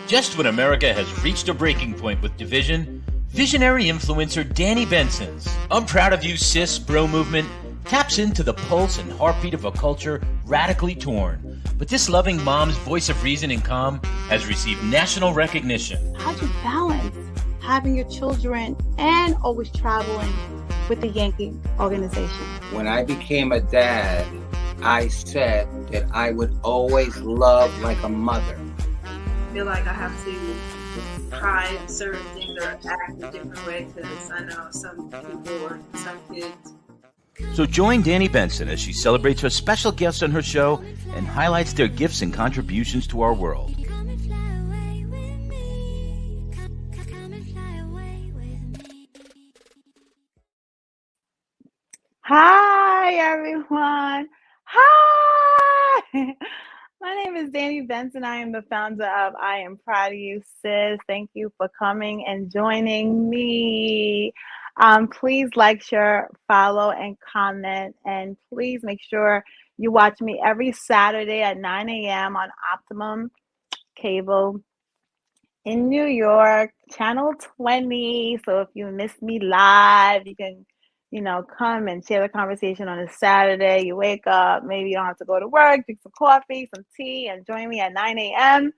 Just when America has reached a breaking point with division, visionary influencer Danni Benson's I'm Proud of You Sis bro movement taps into the pulse and heartbeat of a culture radically torn. But this loving mom's voice of reason and calm has received national recognition. How do you balance having your children and always traveling with the Yankee organization? When I became a dad, I said that I would always love like a mother. I feel like I have to hide certain things or act a different way because I know some people or some kids. So join Danni Benson as she celebrates her special guests on her show and highlights their gifts and contributions to our world. Hi, everyone. Hi. My name is Danni Benson. I am the founder of I Am Proud of You Sis. Thank you for coming and joining me. Please like, share, follow, and comment. And please make sure you watch me every Saturday at 9 a.m. on Optimum Cable in New York, Channel 20. So if you miss me live, you can come and share the conversation on a Saturday. You wake up, maybe you don't have to go to work, drink some coffee, some tea, and join me at 9 a.m.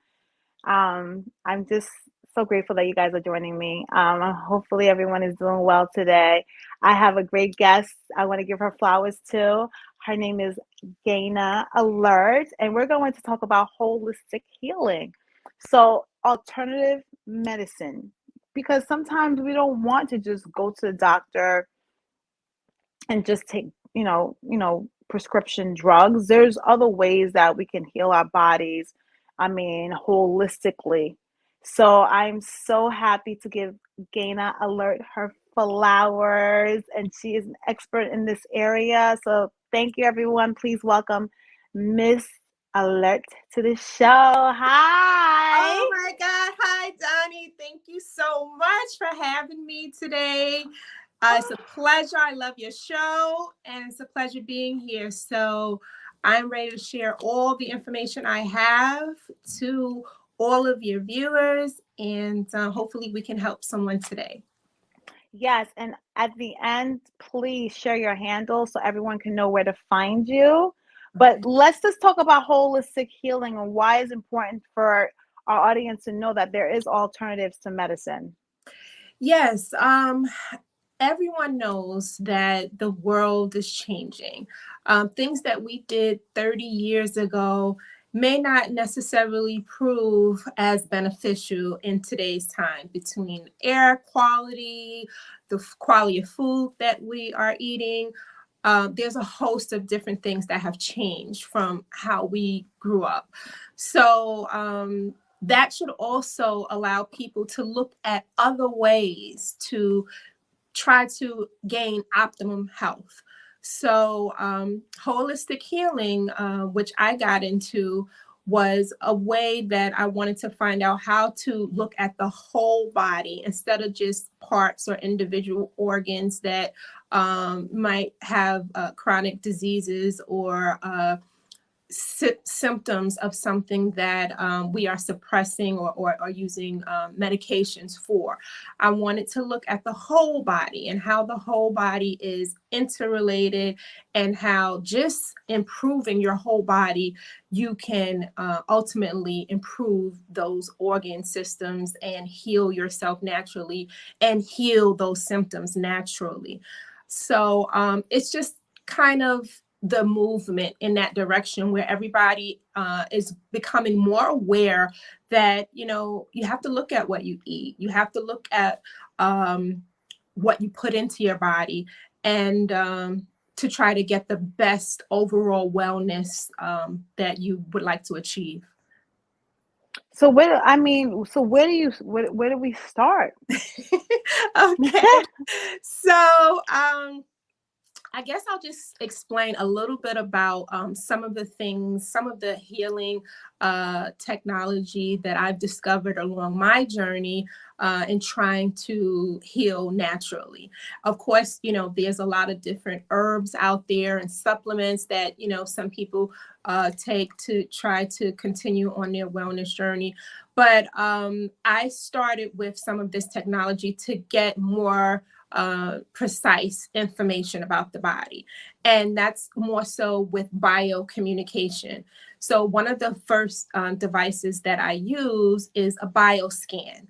I'm just so grateful that you guys are joining me. Hopefully everyone is doing well today. I have a great guest. I want to give her flowers too. Her name is Gayna Alerte, and we're going to talk about holistic healing. So alternative medicine, because sometimes we don't want to just go to the doctor and just take, prescription drugs. There's other ways that we can heal our bodies, holistically. So I'm so happy to give Gayna Alerte her flowers, and she is an expert in this area. So thank you, everyone. Please welcome Miss Alerte to the show. Hi. Oh my God. Hi, Danni. Thank you so much for having me today. It's a pleasure. I love your show, and it's a pleasure being here. So I'm ready to share all the information I have to all of your viewers, and hopefully we can help someone today. Yes, and at the end, please share your handle so everyone can know where to find you. But let's just talk about holistic healing and why it's important for our audience to know that there is alternatives to medicine. Yes. Everyone knows that the world is changing. Things that we did 30 years ago may not necessarily prove as beneficial in today's time, between air quality, the quality of food that we are eating. There's a host of different things that have changed from how we grew up. So that should also allow people to look at other ways to try to gain optimum health. So holistic healing, which I got into, was a way that I wanted to find out how to look at the whole body instead of just parts or individual organs that might have chronic diseases or symptoms of something that we are suppressing or using medications for. I wanted to look at the whole body and how the whole body is interrelated, and how just improving your whole body, you can ultimately improve those organ systems and heal yourself naturally and heal those symptoms naturally. So it's just kind of the movement in that direction where everybody is becoming more aware that, you have to look at what you eat. You have to look at what you put into your body, and to try to get the best overall wellness that you would like to achieve. So where do we start? Okay. So I guess I'll just explain a little bit about some of the things, some of the healing technology that I've discovered along my journey and trying to heal naturally. Of course, there's a lot of different herbs out there and supplements that, some people take to try to continue on their wellness journey. But I started with some of this technology to get more precise information about the body. And that's more so with biocommunication. So one of the first devices that I use is a bioscan.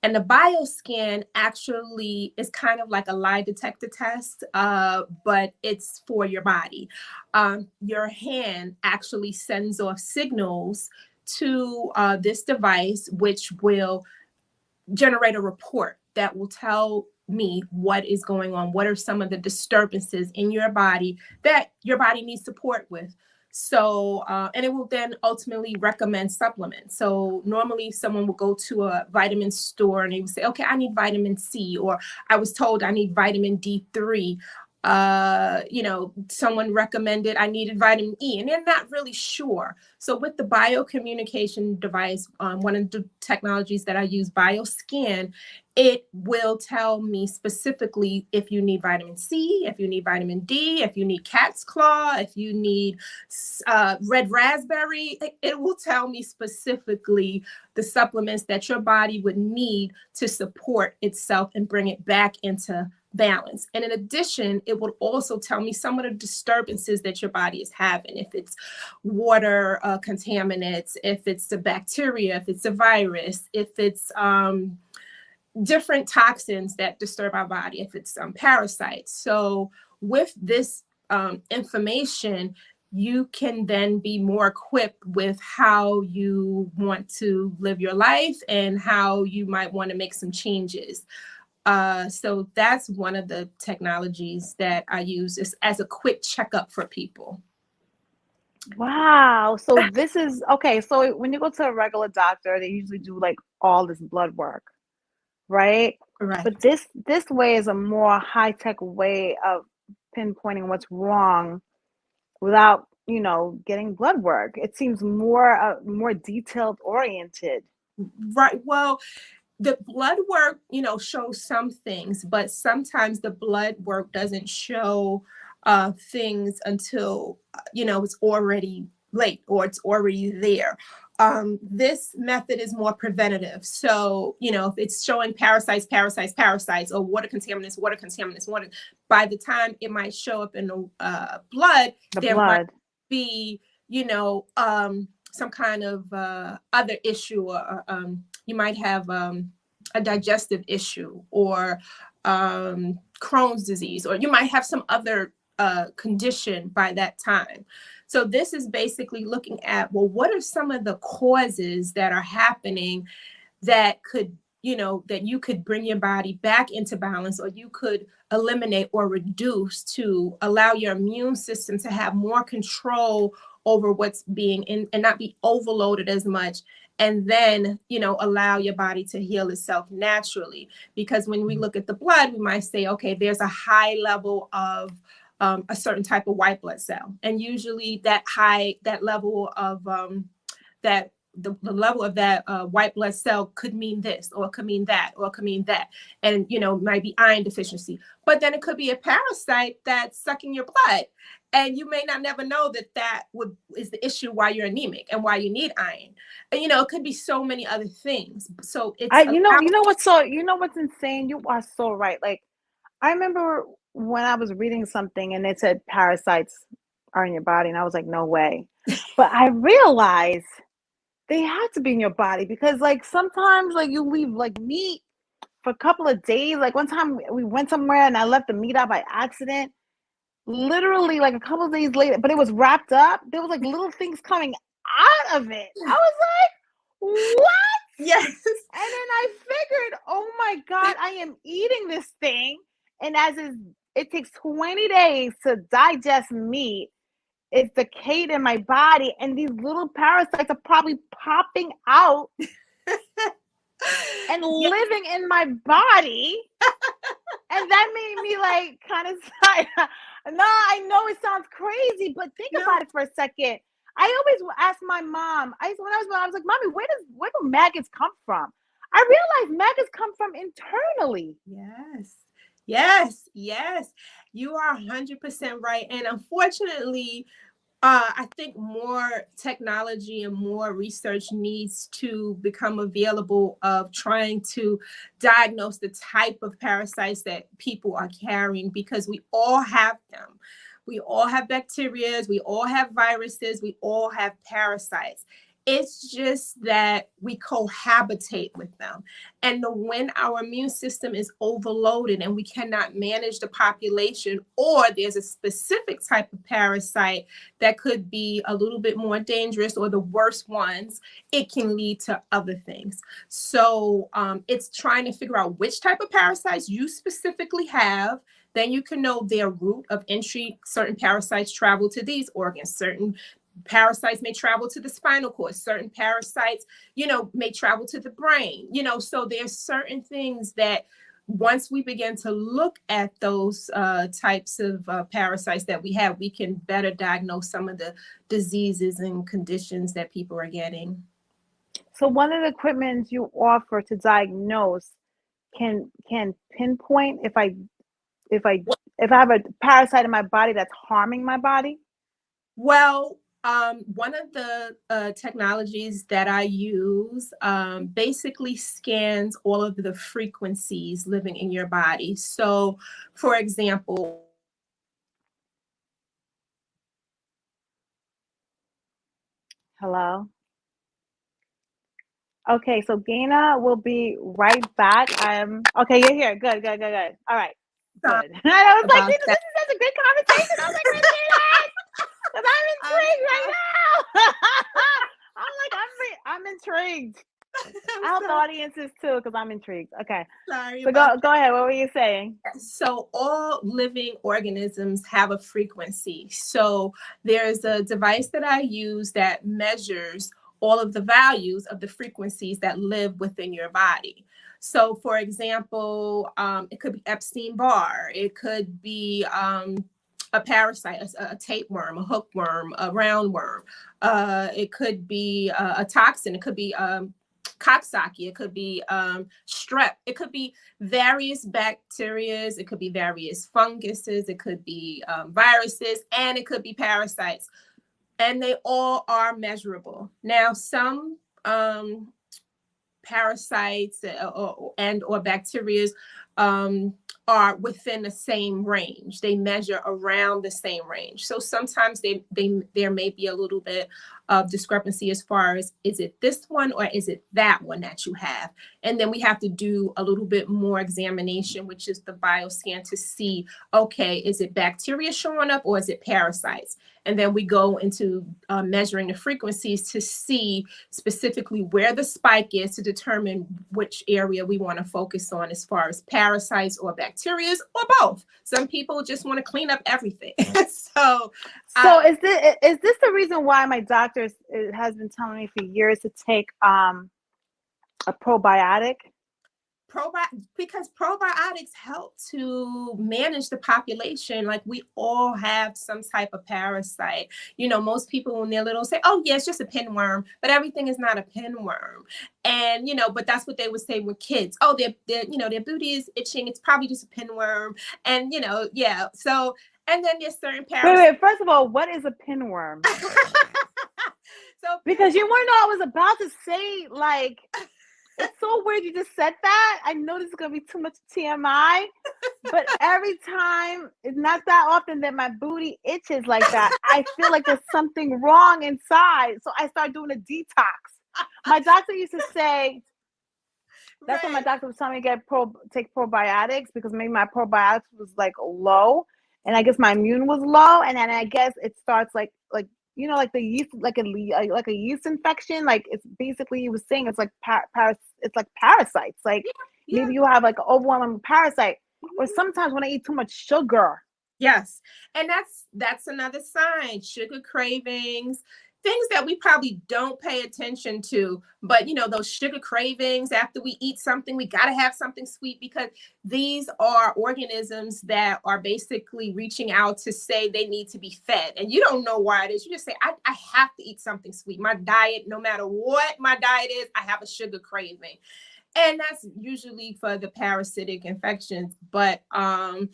And the bioscan actually is kind of like a lie detector test, but it's for your body. Your hand actually sends off signals to this device, which will generate a report that will tell me what is going on. What are some of the disturbances in your body that your body needs support with? So, and it will then ultimately recommend supplements. So normally someone will go to a vitamin store and they will say, okay, I need vitamin C, or I was told I need vitamin D3. Someone recommended I needed vitamin E, and they're not really sure. So with the biocommunication device, one of the technologies that I use, BioScan, it will tell me specifically if you need vitamin C, if you need vitamin D, if you need cat's claw, if you need red raspberry. It will tell me specifically the supplements that your body would need to support itself and bring it back into balance. And in addition, it will also tell me some of the disturbances that your body is having. If it's water contaminants, if it's a bacteria, if it's a virus, if it's different toxins that disturb our body, if it's parasites. So with this information, you can then be more equipped with how you want to live your life and how you might want to make some changes. So that's one of the technologies that I use as a quick checkup for people. Wow. So this is okay. So when you go to a regular doctor, they usually do like all this blood work, right? Right. But this way is a more high-tech way of pinpointing what's wrong without, getting blood work. It seems more detailed oriented. Right. Well, the blood work, shows some things, but sometimes the blood work doesn't show things until, it's already late or it's already there. This method is more preventative. So, if it's showing parasites, or water contaminants, by the time it might show up in the blood, might be, some kind of other issue, or you might have a digestive issue, or Crohn's disease, or you might have some other condition by that time. So this is basically looking at, well, what are some of the causes that are happening that could, that you could bring your body back into balance, or you could eliminate or reduce to allow your immune system to have more control over what's being in and not be overloaded as much. And then, allow your body to heal itself naturally. Because when we look at the blood, we might say, okay, there's a high level of a certain type of white blood cell. And usually that level of the level of that white blood cell could mean this, or it could mean that, or it could mean that. And, might be iron deficiency. But then it could be a parasite that's sucking your blood. And you may not never know that is the issue why you're anemic and why you need iron. And, it could be so many other things. So it's what's insane? You are so right. Like, I remember when I was reading something and it said parasites are in your body, and I was like, no way. But I realized they have to be in your body, because like sometimes like you leave like meat for a couple of days. Like one time we went somewhere and I left the meat out by accident. Literally like a couple of days later, but it was wrapped up. There was like little things coming out of it. I was like, what? Yes. And then I figured, oh my God, I am eating this thing. And it takes 20 days to digest meat. It's decayed in my body, and these little parasites are probably popping out and living in my body. And that made me like kind of no, I know it sounds crazy, but think about it for a second. I always ask my mom, when I was like, Mommy, where do maggots come from? I realized maggots come from internally. Yes. Yes. Yes. You are 100% right. And unfortunately, I think more technology and more research needs to become available of trying to diagnose the type of parasites that people are carrying, because we all have them. We all have bacteria, we all have viruses, we all have parasites. It's just that we cohabitate with them. And when our immune system is overloaded and we cannot manage the population, or there's a specific type of parasite that could be a little bit more dangerous, or the worst ones, it can lead to other things. So it's trying to figure out which type of parasites you specifically have. Then you can know their route of entry. Certain parasites travel to these organs. Certain parasites may travel to the spinal cord. Certain parasites, may travel to the brain. So there's certain things that once we begin to look at those types of parasites that we have, we can better diagnose some of the diseases and conditions that people are getting. So one of the equipment you offer to diagnose can pinpoint if I have a parasite in my body that's harming my body. Well, one of the technologies that I use basically scans all of the frequencies living in your body. So, for example, Hello? Okay, so Gayna will be right back. Okay, you're here. Good. All right. Good. And I was like, this is such a good conversation. I was like, where's Gayna? Because I'm intrigued right now. I'm intrigued. I hope the audience is too, because I'm intrigued. Okay. Sorry. So go ahead. What were you saying? So all living organisms have a frequency. So there's a device that I use that measures all of the values of the frequencies that live within your body. So, for example, it could be Epstein-Barr. It could be a parasite, a tapeworm, a hookworm, a roundworm. It could be a toxin. It could be Coxsackie. It could be strep. It could be various bacteria. It could be various funguses. It could be viruses, and it could be parasites. And they all are measurable. Now, some parasites or bacteria are within the same range. They measure around the same range. So sometimes there may be a little bit of discrepancy as far as, is it this one or is it that one that you have? And then we have to do a little bit more examination, which is the bioscan, to see, okay, is it bacteria showing up or is it parasites? And then we go into measuring the frequencies to see specifically where the spike is, to determine which area we want to focus on as far as parasites or bacteria, or both. Some people just want to clean up everything. So is this the reason why my doctor has been telling me for years to take a probiotic? Because probiotics help to manage the population. Like, we all have some type of parasite. Most people when they're little say, oh yeah, it's just a pinworm, but everything is not a pinworm. And but that's what they would say with kids. Oh, their booty is itching, it's probably just a pinworm. And yeah. So, and then there's certain parasites. Wait, first of all, what is a pinworm? Because you want to know, I was about to say, like, it's so weird you just said that. I know this is going to be too much TMI, but every time, it's not that often that my booty itches like that. I feel like there's something wrong inside. So I started doing a detox. My doctor used to say, that's what my doctor was telling me to take probiotics, because maybe my probiotics was like low, and I guess my immune was low. And then I guess it starts like like the yeast, like a yeast infection. Like, it's basically, he was saying it's like it's like parasites. Like, maybe you have like an overwhelming parasite, or sometimes when I eat too much sugar. Yes, and that's another sign. Sugar cravings, things that we probably don't pay attention to, but those sugar cravings after we eat something, we got to have something sweet, because these are organisms that are basically reaching out to say they need to be fed. And you don't know why it is. You just say, I have to eat something sweet. My diet, no matter what my diet is, I have a sugar craving. And that's usually for the parasitic infections. But a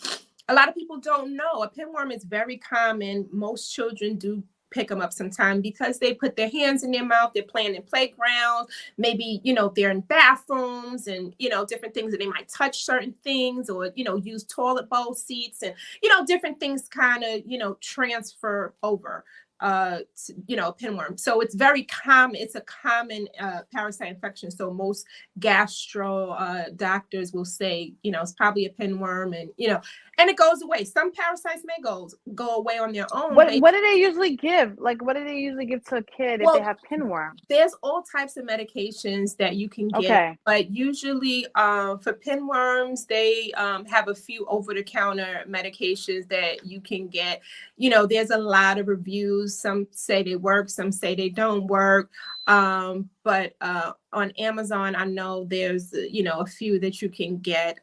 lot of people don't know a pinworm is very common. Most children do pick them up sometime because they put their hands in their mouth, they're playing in playgrounds, maybe, they're in bathrooms and, different things, and they might touch certain things, or, use toilet bowl seats, and, different things kind of, transfer over pinworm. So it's very common. It's a common parasite infection. So most gastro doctors will say, it's probably a pinworm, and it goes away. Some parasites may go away on their own. What do they usually give? Like, what do they usually give to a kid if they have pinworm? There's all types of medications that you can get. Okay. But usually for pinworms, they have a few over-the-counter medications that you can get. There's a lot of reviews. Some say they work, some say they don't work. But on Amazon, I know there's, a few that you can get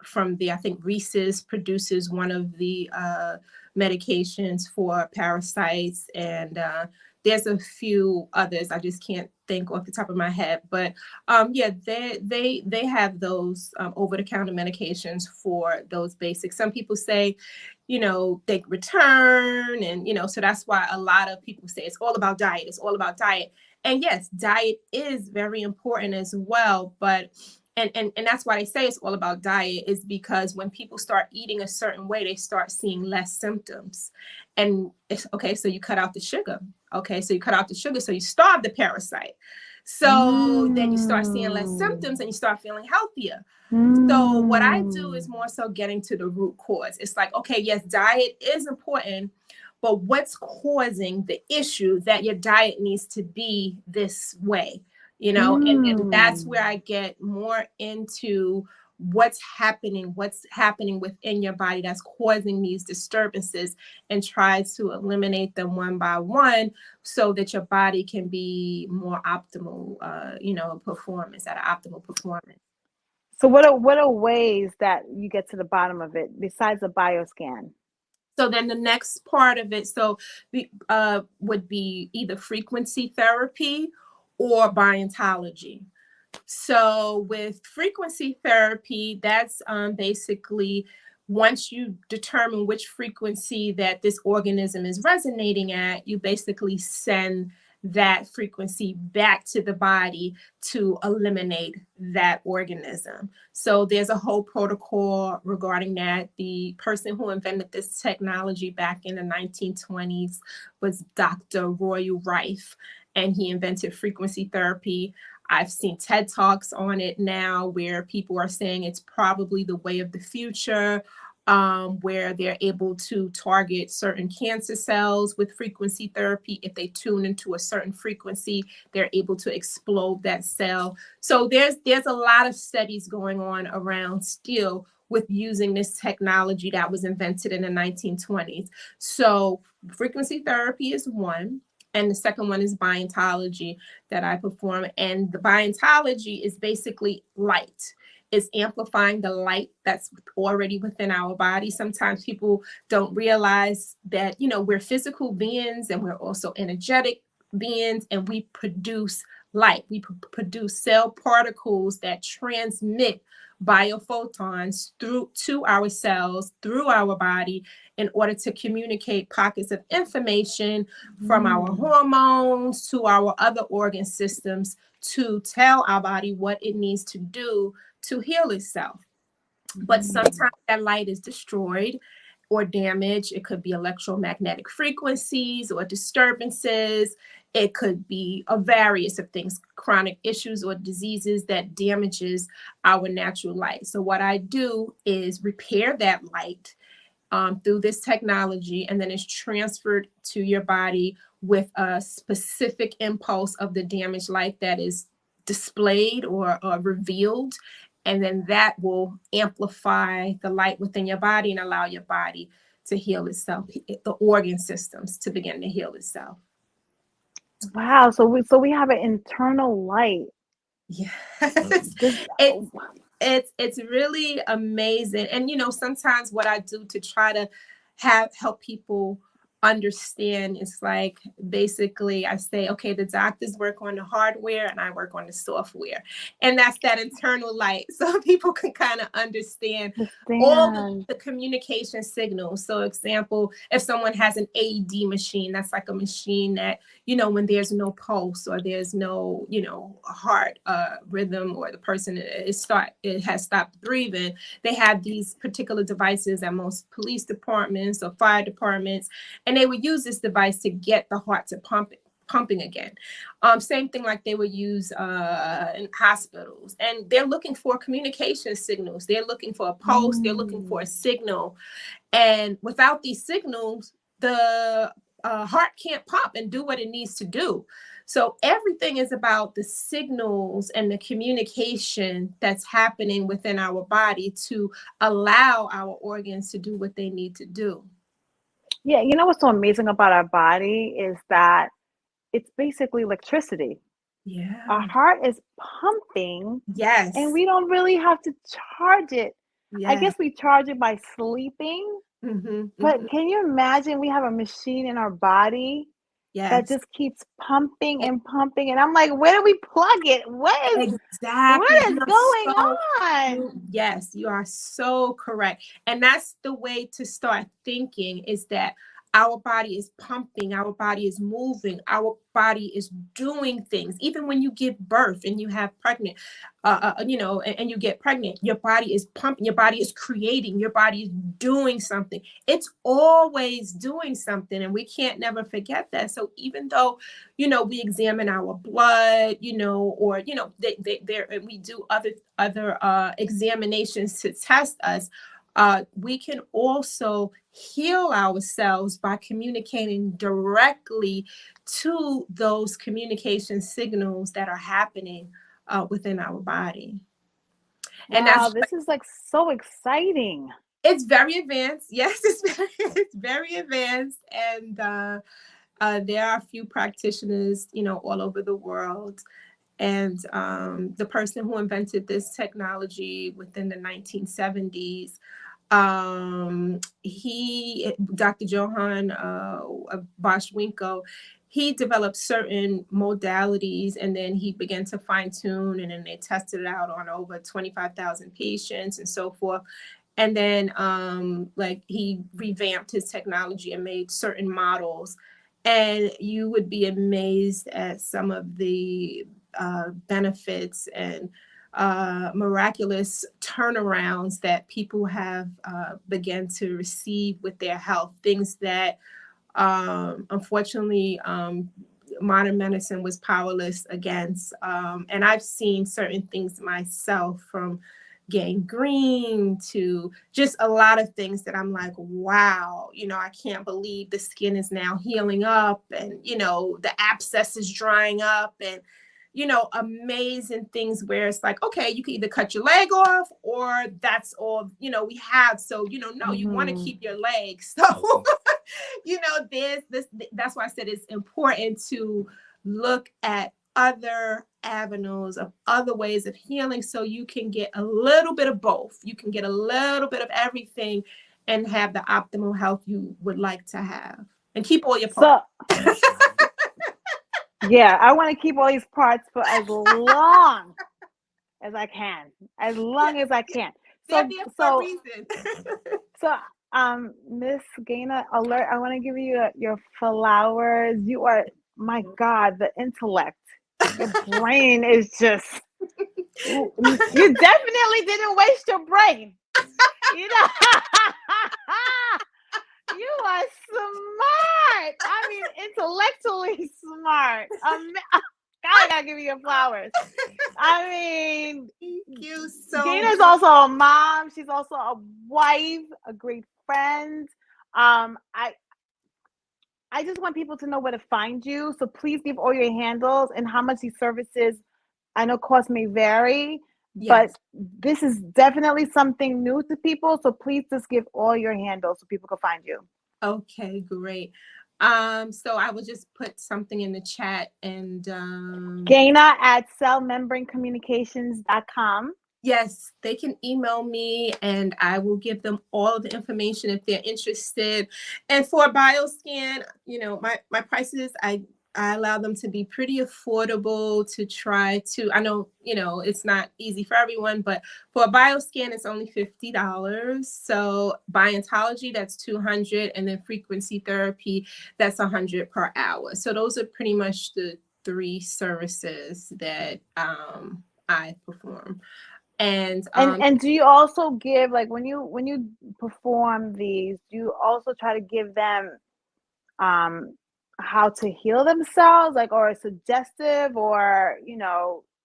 from I think Reese's produces one of the medications for parasites, and there's a few others. I just can't think off the top of my head, but they have those over-the-counter medications for those basics. Some people say, they return, and so that's why a lot of people say it's all about diet. It's all about diet, and yes, diet is very important as well, but. And that's why they say it's all about diet, is because when people start eating a certain way, they start seeing less symptoms. And it's okay, so you cut out the sugar. Okay, so you cut out the sugar, so you starve the parasite. So then you start seeing less symptoms and you start feeling healthier. So what I do is more so getting to the root cause. It's like, okay, yes, diet is important, but what's causing the issue that your diet needs to be this way? And that's where I get more into what's happening within your body that's causing these disturbances, and try to eliminate them one by one so that your body can be more optimal, performance, at an optimal performance. So what are ways that you get to the bottom of it besides a bioscan? So then the next part of it, would be either frequency therapy or biontology. So with frequency therapy, that's basically once you determine which frequency that this organism is resonating at, you basically send that frequency back to the body to eliminate that organism. So there's a whole protocol regarding that. The person who invented this technology back in the 1920s was Dr. Roy Rife, and he invented frequency therapy. I've seen TED Talks on it now where people are saying it's probably the way of the future, where they're able to target certain cancer cells with frequency therapy. If they tune into a certain frequency, they're able to explode that cell. So there's a lot of studies going on around still with using this technology that was invented in the 1920s. So frequency therapy is one. And the second one is biontology that I perform. And the biontology is basically light. It's amplifying the light that's already within our body. Sometimes people don't realize that, we're physical beings and we're also energetic beings, and we produce light. We produce cell particles that transmit biophotons to our cells, through our body, in order to communicate pockets of information from our hormones to our other organ systems to tell our body what it needs to do to heal itself. But sometimes that light is destroyed or damaged. It could be electromagnetic frequencies or disturbances. It could be a various of things, chronic issues or diseases that damages our natural light. So what I do is repair that light through this technology, and then it's transferred to your body with a specific impulse of the damaged light that is displayed or revealed. And then that will amplify the light within your body and allow your body to heal itself, the organ systems to begin to heal itself. Wow. So we have an internal light. Yes. It's really amazing. And, sometimes what I do to try to help people understand. It's like basically I say, okay, the doctors work on the hardware and I work on the software. And that's that internal light. So people can kind of understand all Understand. the communication signals. So example, if someone has an AED machine, that's like a machine that, when there's no pulse or there's no, heart rhythm, or the person it has stopped breathing, they have these particular devices at most police departments or fire departments, and they would use this device to get the heart to pumping again. Same thing like they would use in hospitals, and they're looking for communication signals. They're looking for a pulse. They're looking for a signal. And without these signals, the heart can't pump and do what it needs to do. So everything is about the signals and the communication that's happening within our body to allow our organs to do what they need to do. Yeah, you know what's so amazing about our body is that it's basically electricity. Yeah. Our heart is pumping Yes. and we don't really have to charge it. Yes. I guess we charge it by sleeping. But can you imagine we have a machine in our body that just keeps pumping and pumping? And I'm like, where do we plug it? What is going on? Yes, you are so correct. And that's the way to start thinking, is that our body is pumping, our body is moving, our body is doing things. Even when you give birth and you have pregnant, and you get pregnant, your body is pumping, your body is creating, your body is doing something. It's always doing something, and we can't never forget that. So even though, we examine our blood, or we do other examinations to test us, we can also heal ourselves by communicating directly to those communication signals that are happening within our body. And wow, this is like so exciting. It's very advanced. Yes, it's very advanced. And there are a few practitioners, all over the world. And the person who invented this technology within the 1970s, Dr. Johann Boschwinkel, he developed certain modalities, and then he began to fine tune, and then they tested it out on over 25,000 patients and so forth. And then he revamped his technology and made certain models, and you would be amazed at some of the benefits and miraculous turnarounds that people have begun to receive with their health. Things that unfortunately modern medicine was powerless against. And I've seen certain things myself, from gangrene to just a lot of things that I'm like, wow, I can't believe the skin is now healing up, and the abscess is drying up, and amazing things where it's like, okay, you can either cut your leg off, or that's all we have. So no, you want to keep your leg. So there's this. That's why I said it's important to look at other avenues of other ways of healing, so you can get a little bit of both. You can get a little bit of everything and have the optimal health you would like to have, and keep all your parts. Yeah, I want to keep all these parts for as long as I can. As long as I can. So Miss Gayna Alerte, I want to give you your flowers. You are, my God, the intellect. Your brain is just, you definitely didn't waste your brain. You are smart. I mean, intellectually smart. God, I gotta give you your flowers. I mean, thank you so Gayna's also a mom. She's also a wife, a great friend. I just want people to know where to find you. So please give all your handles and how much these services. I know cost may vary. Yes. But this is definitely something new to people. So please just give all your handles so people can find you. Okay, great. So I will just put something in the chat, and Gayna at cellmembranecommunications.com. Yes, they can email me and I will give them all of the information if they're interested. And for a bioscan, my prices, I allow them to be pretty affordable to try to. I know, it's not easy for everyone, but for a bioscan, it's only $50. So Biontology, that's $200, and then frequency therapy, that's $100 per hour. So those are pretty much the three services that I perform. And And do you also give, like, when you perform these, do you also try to give them how to heal themselves, like, or suggestive, or do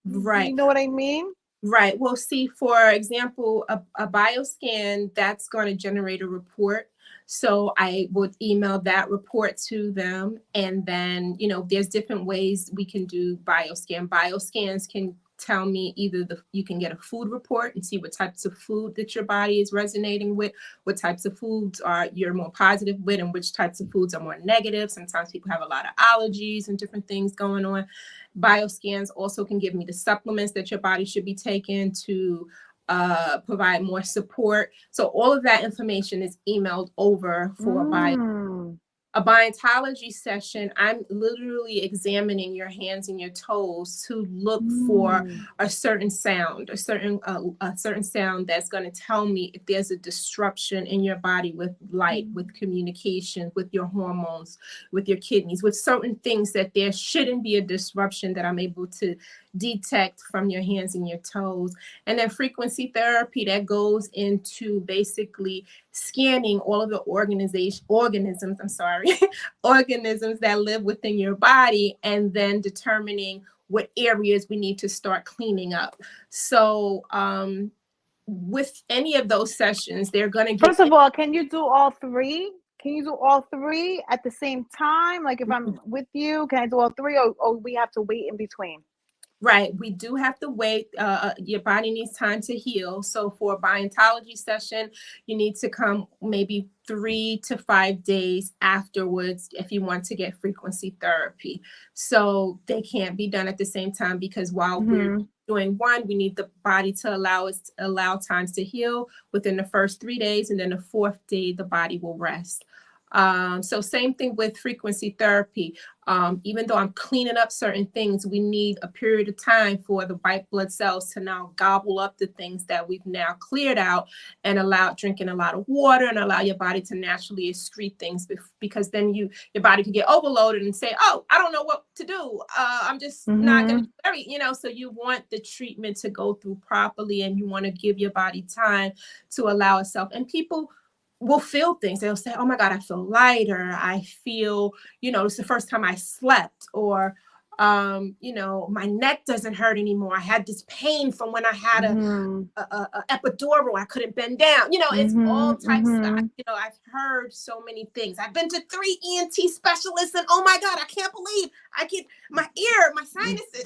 right. you know what I mean? Right. Well, see, for example, a bioscan, that's going to generate a report. So I would email that report to them. And then, there's different ways we can do bioscan. Bioscans can tell me either you can get a food report and see what types of food that your body is resonating with, what types of foods are you're more positive with, and which types of foods are more negative. Sometimes people have a lot of allergies and different things going on. Bioscans also can give me the supplements that your body should be taking to provide more support. So all of that information is emailed over for a Biontology session. I'm literally examining your hands and your toes to look for a certain sound, a certain sound that's going to tell me if there's a disruption in your body with light, with communication, with your hormones, with your kidneys, with certain things that there shouldn't be a disruption that I'm able to detect from your hands and your toes. And then frequency therapy, that goes into basically scanning all of the organisms that live within your body, and then determining what areas we need to start cleaning up. So with any of those sessions, they're going to get... First of all, can you do all three? Can you do all three at the same time? Like, if I'm with you, can I do all three, or we have to wait in between? Right. We do have to wait. Your body needs time to heal. So for a Biontology session, you need to come maybe 3 to 5 days afterwards if you want to get frequency therapy. So they can't be done at the same time, because while we're doing one, we need the body to allow times to heal within the first 3 days, and then the fourth day the body will rest. So same thing with frequency therapy. Even though I'm cleaning up certain things, we need a period of time for the white blood cells to now gobble up the things that we've now cleared out, and allow drinking a lot of water, and allow your body to naturally excrete things, because then your body can get overloaded and say, oh, I don't know what to do. I'm just not going to do so you want the treatment to go through properly, and you want to give your body time to allow itself. And people will feel things. They'll say, oh my God, I feel lighter. I feel, it's the first time I slept, or, my neck doesn't hurt anymore. I had this pain from when I had a epidural. I couldn't bend down. It's all types of, I've heard so many things. I've been to 3 ENT specialists, and oh my God, I can't believe I get my ear, my sinuses.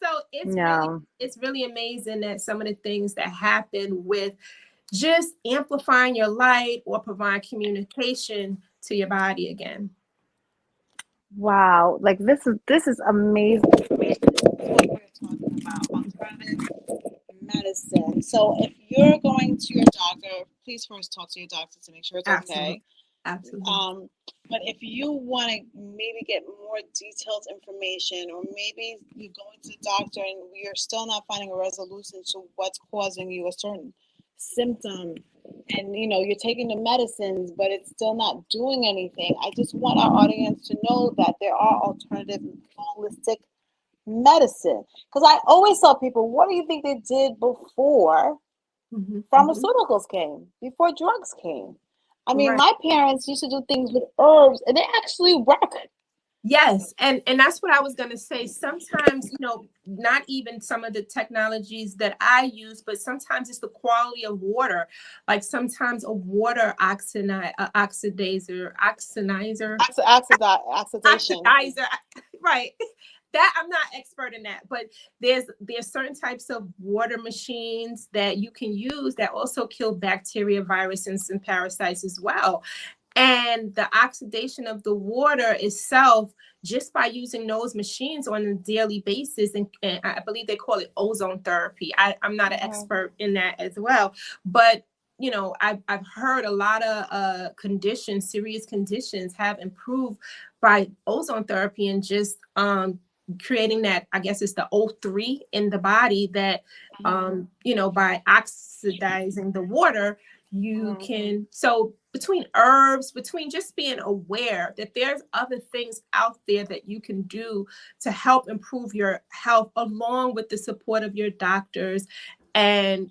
So it's really amazing that some of the things that happen with just amplifying your light or provide communication to your body again. Wow, like this is amazing information. This is what we're talking about, alternative medicine. So if you're going to your doctor, please first talk to your doctor to make sure it's okay. Absolutely. But if you want to maybe get more detailed information, or maybe you're going to the doctor and you're still not finding a resolution to what's causing you a certain symptom, and you're taking the medicines but it's still not doing anything, I just want our audience to know that there are alternative holistic medicine. Because I always tell people, what do you think they did before pharmaceuticals came, before drugs came? I mean, my parents used to do things with herbs, and they actually work. Yes. And that's what I was going to say. Sometimes, not even some of the technologies that I use, but sometimes it's the quality of water. Like sometimes a water oxidizer, right. That I'm not expert in that, but there's certain types of water machines that you can use that also kill bacteria, viruses, and parasites as well. And the oxidation of the water itself, just by using those machines on a daily basis, and I believe they call it ozone therapy. I'm not an expert in that as well, but I've heard a lot of conditions, serious conditions, have improved by ozone therapy, and just creating that, I guess it's the O3 in the body that by oxidizing the water, you can. So between herbs, between just being aware that there's other things out there that you can do to help improve your health, along with the support of your doctors and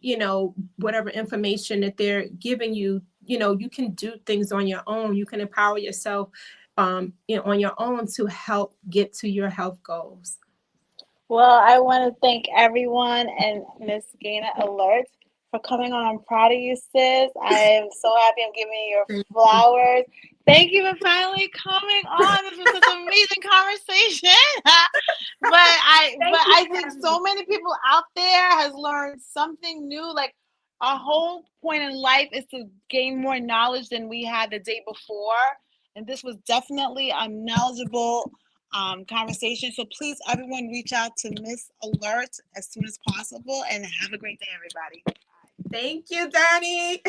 whatever information that they're giving you, you can do things on your own. You can empower yourself on your own to help get to your health goals. Well, I want to thank everyone and Miss Gayna Alerte for coming on. I'm proud of you, sis. I am so happy I'm giving you your flowers. Thank you for finally coming on. This was such an amazing conversation. but I think so many people out there has learned something new. Like, our whole point in life is to gain more knowledge than we had the day before. And this was definitely a knowledgeable conversation. So please, everyone, reach out to Miss Alerte as soon as possible, and have a great day, everybody. Thank you, Danni.